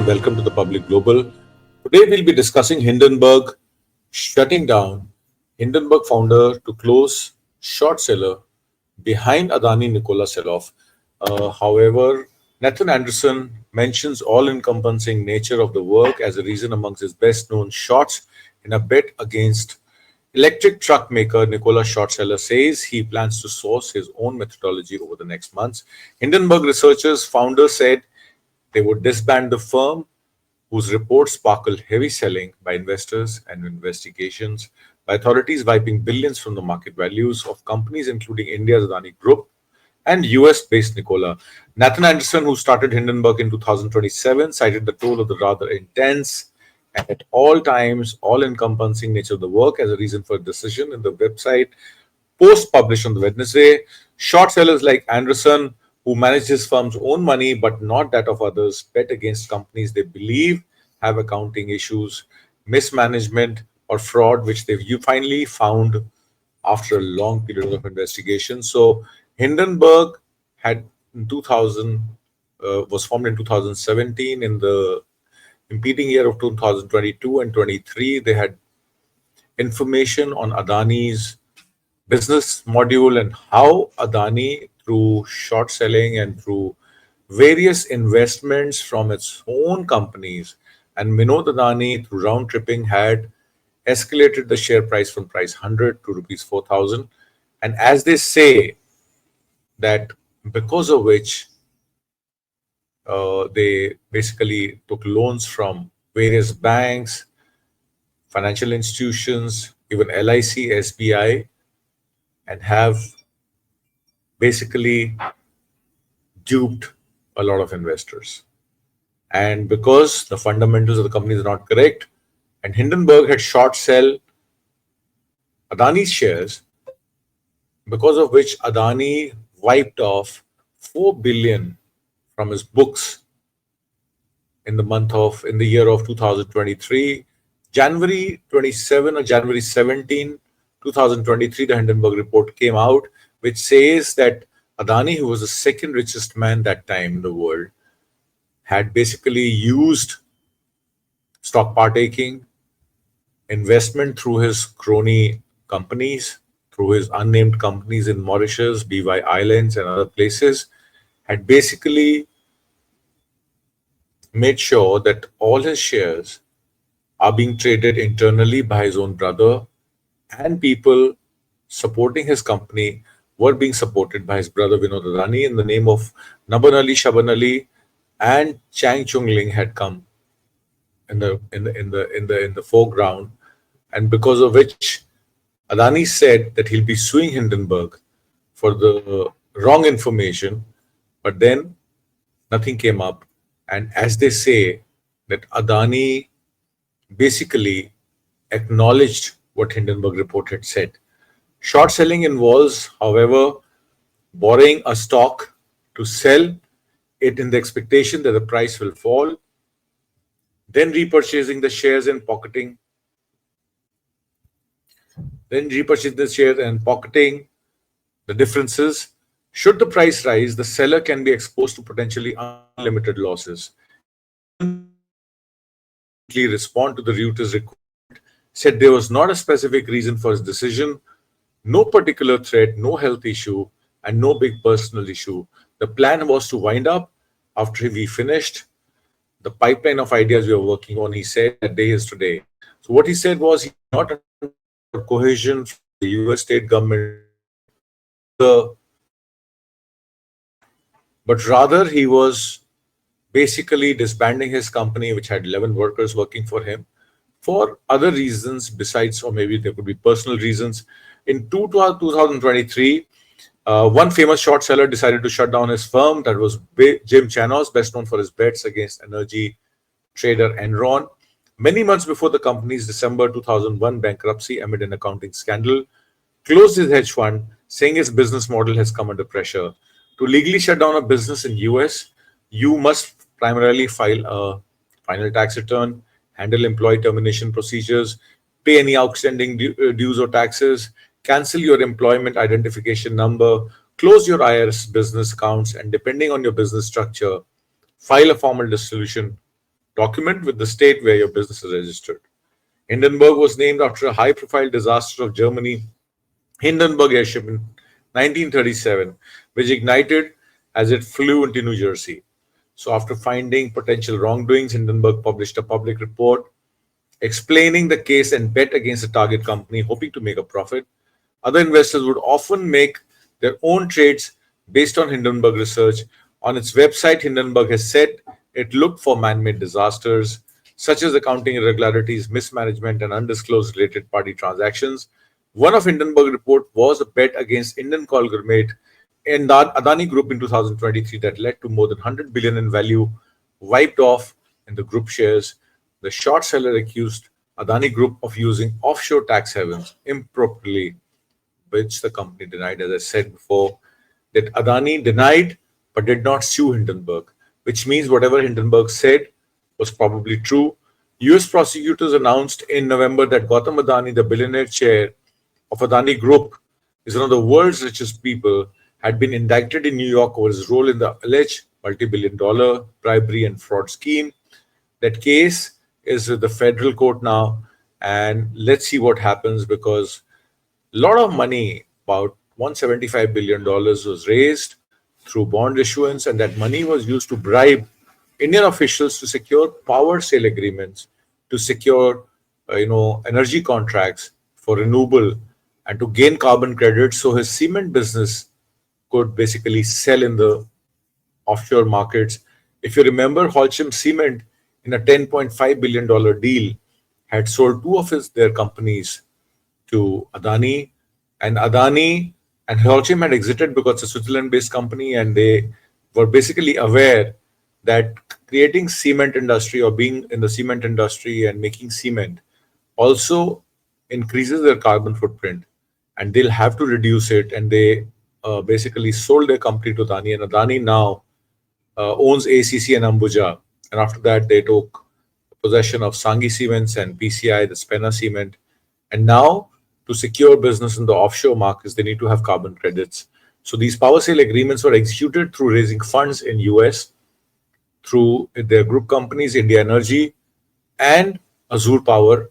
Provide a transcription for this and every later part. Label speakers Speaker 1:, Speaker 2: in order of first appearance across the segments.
Speaker 1: welcome to the Public Global. Today we'll be discussing Hindenburg shutting down, Hindenburg founder to close short seller behind Adani Nikola sell-off. However, Nathan Anderson mentions all-encompassing nature of the work as a reason amongst his best-known shorts in a bet against electric truck maker Nikola short seller says he plans to source his own methodology over the next months. Hindenburg Research's founder said they would disband the firm, whose reports sparkled heavy selling by investors and investigations by authorities wiping billions from the market values of companies including India's Adani Group and US-based Nikola. Nathan Anderson, who started Hindenburg in 2027, cited the toll of the rather intense and at all times all-encompassing nature of the work as a reason for a decision in the website post published on the Wednesday. Short sellers like Anderson, who manage his firm's own money but not that of others, bet against companies they believe have accounting issues, mismanagement, or fraud, which they've finally found after a long period of investigation. So Hindenburg had in 2000 was formed in 2017. In the impeding year of 2022 and 23, they had information on Adani's business module and how Adani, through short selling and through various investments from its own companies, and Vinod Adani, through round tripping, had escalated the share price from price 100 to rupees 4,000. And as they say, that because of which they basically took loans from various banks, financial institutions, even LIC, SBI, and have basically duped a lot of investors. And because the fundamentals of the company is not correct, and Hindenburg had short sell Adani's shares, because of which Adani wiped off 4 billion from his books in the year of 2023. January 27 or January 17, 2023, the Hindenburg report came out, which says that Adani, who was the second richest man that time in the world, had basically used stock partaking, investment through his crony companies, through his unnamed companies in Mauritius, BY Islands, and other places, had basically made sure that all his shares are being traded internally by his own brother, and people supporting his company were being supported by his brother Vinod Adani in the name of Naban Ali, Shaban Ali, and Chang Chung Ling had come in the foreground, and because of which Adani said that he'll be suing Hindenburg for the wrong information, but then nothing came up. And as they say, that Adani basically acknowledged what Hindenburg report had said. Short selling involves, however, borrowing a stock to sell it in the expectation that the price will fall, then repurchasing the shares and pocketing the differences. Should the price rise, the seller can be exposed to potentially unlimited losses. Respond to the Reuters request, said there was not a specific reason for his decision, no particular threat, no health issue, and no big personal issue. The plan was to wind up after we finished the pipeline of ideas we were working on. He said that day is today. So what he said was he not cohesion from the US state government, but rather he was basically disbanding his company, which had 11 workers working for him, for other reasons besides, or maybe there could be personal reasons. In 2023, one famous short seller decided to shut down his firm. That was Jim Chanos, best known for his bets against energy trader Enron. Many months before the company's December 2001 bankruptcy amid an accounting scandal, closed his hedge fund, saying his business model has come under pressure. To legally shut down a business in US, you must primarily file a final tax return, handle employee termination procedures, pay any outstanding dues or taxes, cancel your employment identification number, close your IRS business accounts, and depending on your business structure, file a formal dissolution document with the state where your business is registered. Hindenburg was named after a high profile disaster of Germany, Hindenburg airship in 1937, which ignited as it flew into New Jersey. So, after finding potential wrongdoings, Hindenburg published a public report explaining the case and bet against the target company, hoping to make a profit. Other investors would often make their own trades based on Hindenburg Research. On its website, Hindenburg has said it looked for man made disasters such as accounting irregularities, mismanagement, and undisclosed related party transactions. One of Hindenburg report was a bet against Indian conglomerate in the Adani Group in 2023 that led to more than 100 billion in value wiped off in the group shares. The short seller accused Adani Group of using offshore tax havens improperly, which the company denied. As I said before, that Adani denied but did not sue Hindenburg, which means whatever Hindenburg said was probably true. US prosecutors announced in November that Gautam Adani, the billionaire chair of Adani Group, is one of the world's richest people, had been indicted in New York over his role in the alleged multi-billion-dollar bribery and fraud scheme. That case is with the federal court now, and let's see what happens because a lot of money, about $175 billion, was raised through bond issuance, and that money was used to bribe Indian officials to secure power sale agreements, to secure, energy contracts for renewable, and to gain carbon credits. So his cement business could basically sell in the offshore markets. If you remember, Holcim Cement, in a $10.5 billion deal, had sold two of their companies to Adani, and Adani and Holcim had exited because it's a Switzerland-based company, and they were basically aware that creating cement industry or being in the cement industry and making cement also increases their carbon footprint, and they'll have to reduce it. And they basically sold their company to Adani, and Adani now owns ACC and Ambuja. And after that, they took possession of Sanghi Cements and PCI, the Spena Cement. And now, to secure business in the offshore markets, they need to have carbon credits. So these power sale agreements were executed through raising funds in US through their group companies, India Energy and Azure Power,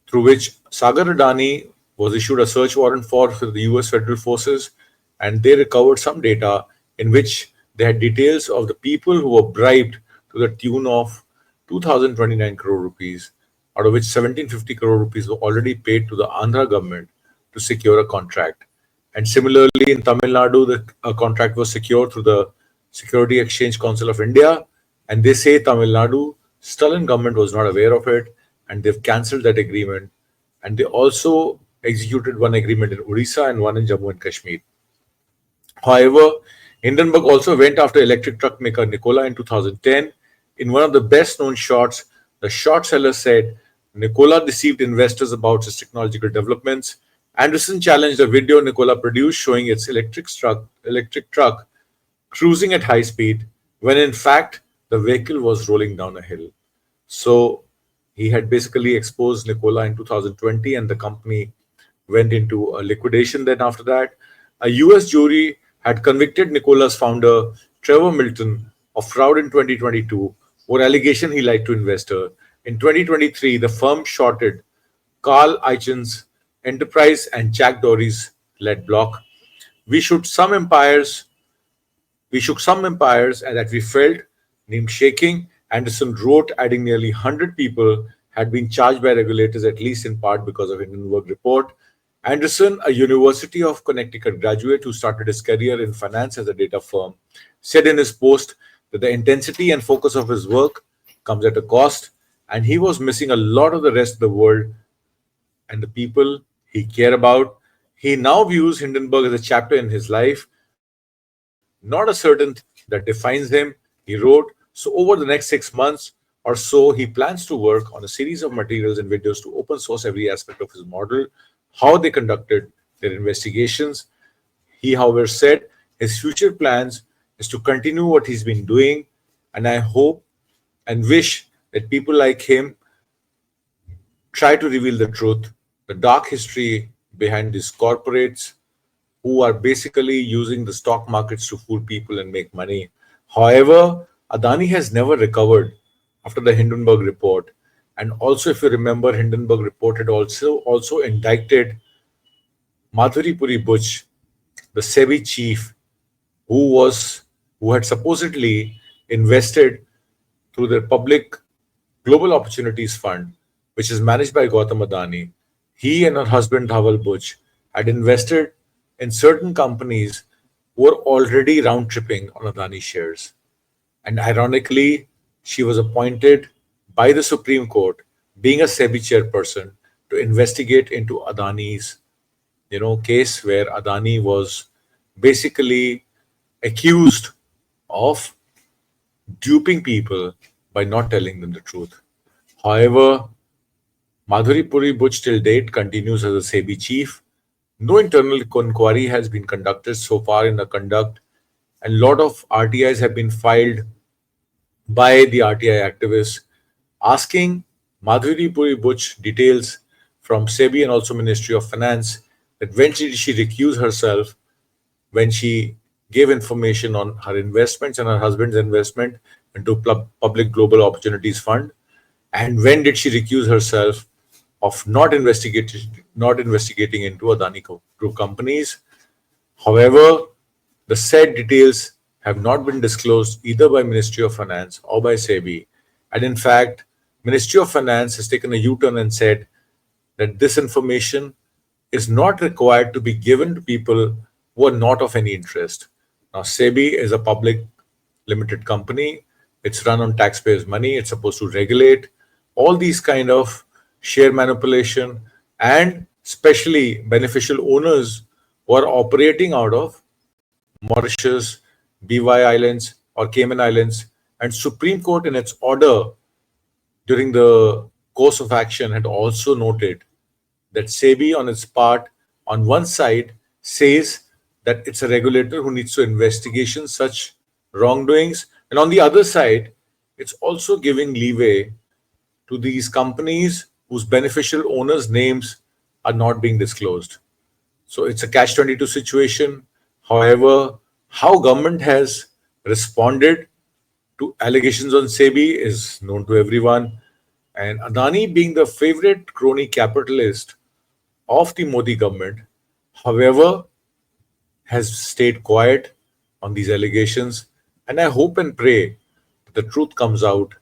Speaker 1: through which Sagar Adani was issued a search warrant for the US federal forces, and they recovered some data in which they had details of the people who were bribed to the tune of 2,029 crore rupees, out of which 1,750 crore rupees were already paid to the Andhra government to secure a contract. And similarly, in Tamil Nadu, the contract was secured through the Security Exchange Council of India, and they say Tamil Nadu, Stalin government was not aware of it, and they've cancelled that agreement. And they also executed one agreement in Odisha and one in Jammu and Kashmir. However, Hindenburg also went after electric truck maker Nikola in 2010. In one of the best known shorts, the short seller said Nikola deceived investors about his technological developments. Anderson challenged a video Nikola produced showing its electric truck cruising at high speed when in fact the vehicle was rolling down a hill. So he had basically exposed Nikola in 2020, and the company went into a liquidation then after that. A US jury had convicted Nikola's founder, Trevor Milton, of fraud in 2022 over allegation he lied to investor. In 2023, the firm shorted Carl Icahn's enterprise and Jack Dorsey's led block. We shook some empires and that we felt named shaking. Anderson wrote, adding nearly 100 people had been charged by regulators, at least in part because of Hindenburg report. Anderson, a University of Connecticut graduate who started his career in finance as a data firm, said in his post that the intensity and focus of his work comes at a cost, and he was missing a lot of the rest of the world and the people he cared about. He now views Hindenburg as a chapter in his life, not a certain that defines him. He wrote, so over the next 6 months or so, he plans to work on a series of materials and videos to open source every aspect of his model, how they conducted their investigations. He, however, said his future plans is to continue what he's been doing, and I hope and wish that people like him try to reveal the truth, the dark history behind these corporates who are basically using the stock markets to fool people and make money. However, Adani has never recovered after the Hindenburg report. And also, if you remember, Hindenburg report had also indicted Madhuri Puri Buch, the SEBI chief, who was who had supposedly invested through the public Global Opportunities Fund, which is managed by Gautam Adani. He and her husband Dhaval Buch had invested in certain companies who were already round tripping on Adani shares. And ironically, she was appointed by the Supreme Court, being a SEBI chairperson, to investigate into Adani's, case where Adani was basically accused of duping people by not telling them the truth. However, Madhuri Puri Buch till date continues as a SEBI chief. No internal inquiry has been conducted so far in the conduct, and a lot of RTIs have been filed by the RTI activists asking Madhuri Puri Buch details from SEBI and also Ministry of Finance that when did she recuse herself when she gave information on her investments and her husband's investment into Public Global Opportunities Fund, and when did she recuse herself of not investigating into Adani Group companies. However, the said details have not been disclosed either by Ministry of Finance or by SEBI, and in fact, Ministry of Finance has taken a U-turn and said that this information is not required to be given to people who are not of any interest. Now, SEBI is a public limited company. It's run on taxpayers' money. It's supposed to regulate all these kind of share manipulation and especially beneficial owners who are operating out of Mauritius, BY Islands or Cayman Islands. And Supreme Court in its order during the course of action had also noted that SEBI, on its part, on one side, says that it's a regulator who needs to investigation such wrongdoings, and on the other side, it's also giving leeway to these companies whose beneficial owners' names are not being disclosed. So it's a catch-22 situation. However, how government has responded to allegations on SEBI is known to everyone. And Adani, being the favorite crony capitalist of the Modi government, however, has stayed quiet on these allegations. And I hope and pray that the truth comes out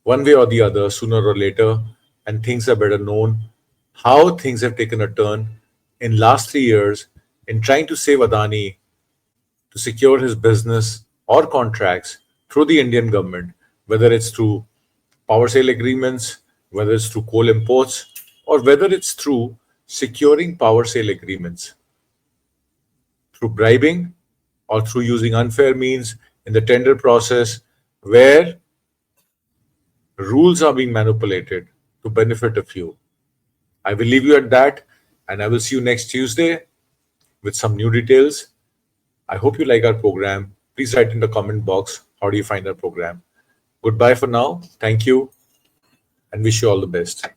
Speaker 1: one way or the other sooner or later, and things are better known. How things have taken a turn in last 3 years in trying to save Adani to secure his business or contracts through the Indian government, whether it's through power sale agreements, whether it's through coal imports, or whether it's through securing power sale agreements, through bribing or through using unfair means in the tender process where rules are being manipulated to benefit a few. I will leave you at that, and I will see you next Tuesday with some new details. I hope you like our program. Please write in the comment box how do you find our program. Goodbye for now. Thank you and wish you all the best.